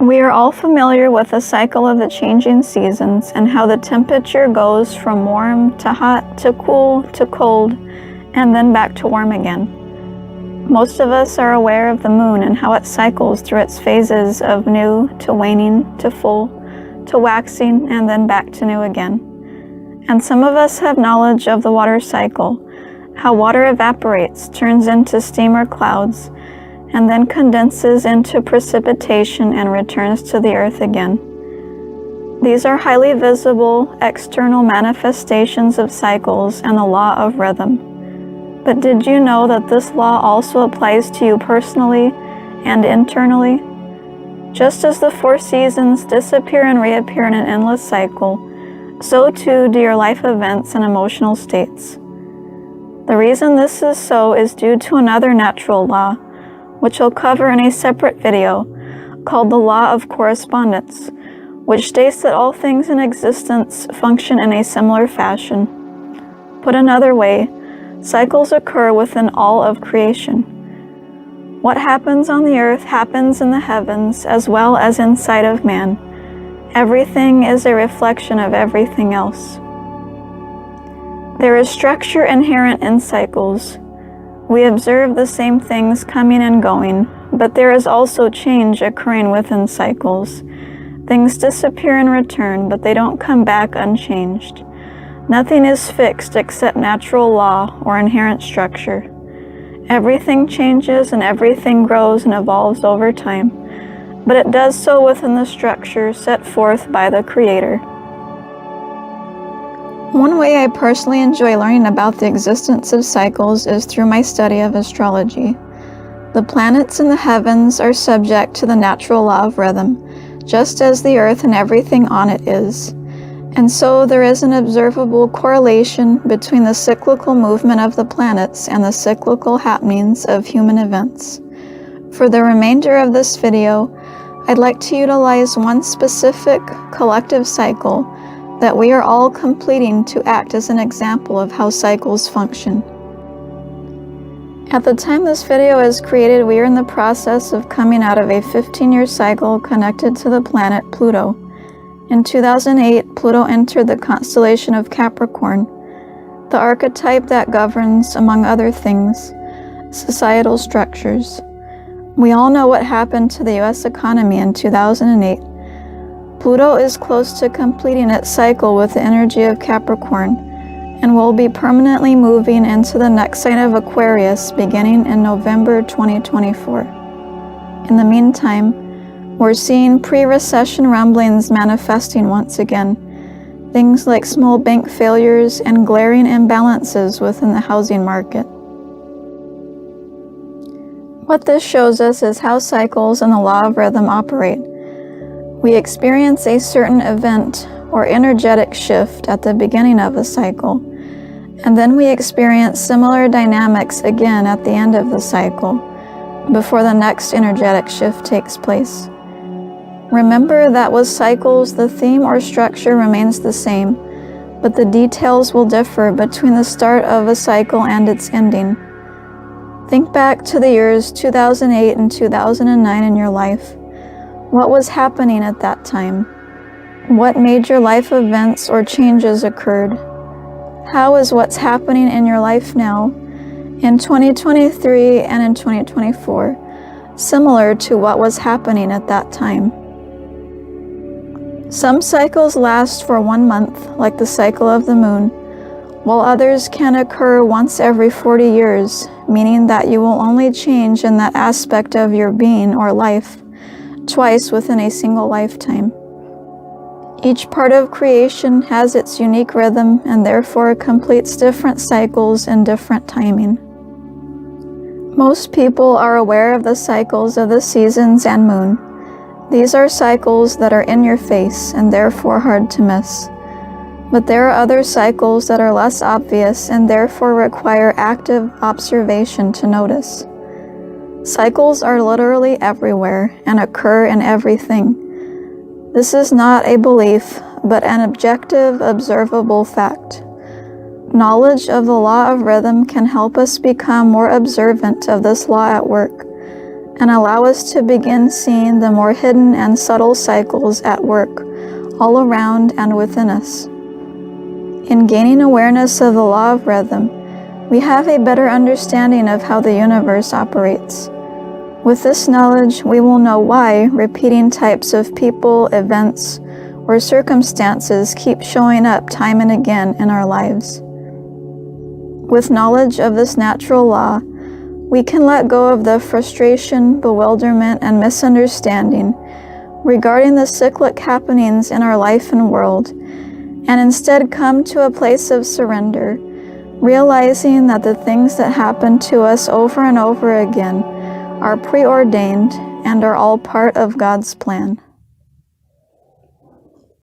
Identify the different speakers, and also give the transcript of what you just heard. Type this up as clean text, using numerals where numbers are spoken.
Speaker 1: We are all familiar with the cycle of the changing seasons and how the temperature goes from warm to hot to cool to cold and then back to warm again. Most of us are aware of the moon and how it cycles through its phases of new to waning to full to waxing and then back to new again. And some of us have knowledge of the water cycle, how water evaporates, turns into steam or clouds, and then condenses into precipitation and returns to the earth again. These are highly visible external manifestations of cycles and the law of rhythm. But did you know that this law also applies to you personally and internally? Just as the 4 seasons disappear and reappear in an endless cycle, so too do your life events and emotional states. The reason this is so is due to another natural law, which I'll cover in a separate video, called the law of correspondence, which states that all things in existence function in a similar fashion. Put another way, cycles occur within all of creation. What happens on the earth happens in the heavens as well as inside of man. Everything is a reflection of everything else. There is structure inherent in cycles. We observe the same things coming and going, but there is also change occurring within cycles. Things disappear and return, but they don't come back unchanged. Nothing is fixed except natural law or inherent structure. Everything changes and everything grows and evolves over time, but it does so within the structure set forth by the Creator. One way I personally enjoy learning about the existence of cycles is through my study of astrology. The planets in the heavens are subject to the natural law of rhythm, just as the earth and everything on it is. And so there is an observable correlation between the cyclical movement of the planets and the cyclical happenings of human events. For the remainder of this video, I'd like to utilize one specific collective cycle that we are all completing to act as an example of how cycles function. At the time this video is created, we are in the process of coming out of a 15-year cycle connected to the planet Pluto. In 2008, Pluto entered the constellation of Capricorn, the archetype that governs, among other things, societal structures. We all know what happened to the U.S. economy in 2008. Pluto is close to completing its cycle with the energy of Capricorn and will be permanently moving into the next sign of Aquarius beginning in November 2024. In the meantime, we're seeing pre-recession rumblings manifesting once again, things like small bank failures and glaring imbalances within the housing market. What this shows us is how cycles and the law of rhythm operate. We experience a certain event or energetic shift at the beginning of a cycle, and then we experience similar dynamics again at the end of the cycle, before the next energetic shift takes place. Remember that with cycles, the theme or structure remains the same, but the details will differ between the start of a cycle and its ending. Think back to the years 2008 and 2009 in your life. What was happening at that time? What major life events or changes occurred? How is what's happening in your life now, in 2023 and in 2024, similar to what was happening at that time? Some cycles last for 1 month, like the cycle of the moon, while others can occur once every 40 years, meaning that you will only change in that aspect of your being or life twice within a single lifetime. Each part of creation has its unique rhythm and therefore completes different cycles in different timing. Most people are aware of the cycles of the seasons and moon. These are cycles that are in your face and therefore hard to miss. But there are other cycles that are less obvious and therefore require active observation to notice. Cycles are literally everywhere and occur in everything. This is not a belief, but an objective, observable fact. Knowledge of the law of rhythm can help us become more observant of this law at work, and allow us to begin seeing the more hidden and subtle cycles at work all around and within us. In gaining awareness of the law of rhythm, we have a better understanding of how the universe operates. With this knowledge, we will know why repeating types of people, events, or circumstances keep showing up time and again in our lives. With knowledge of this natural law, we can let go of the frustration, bewilderment, and misunderstanding regarding the cyclic happenings in our life and world, and instead come to a place of surrender, realizing that the things that happen to us over and over again are preordained and are all part of God's plan.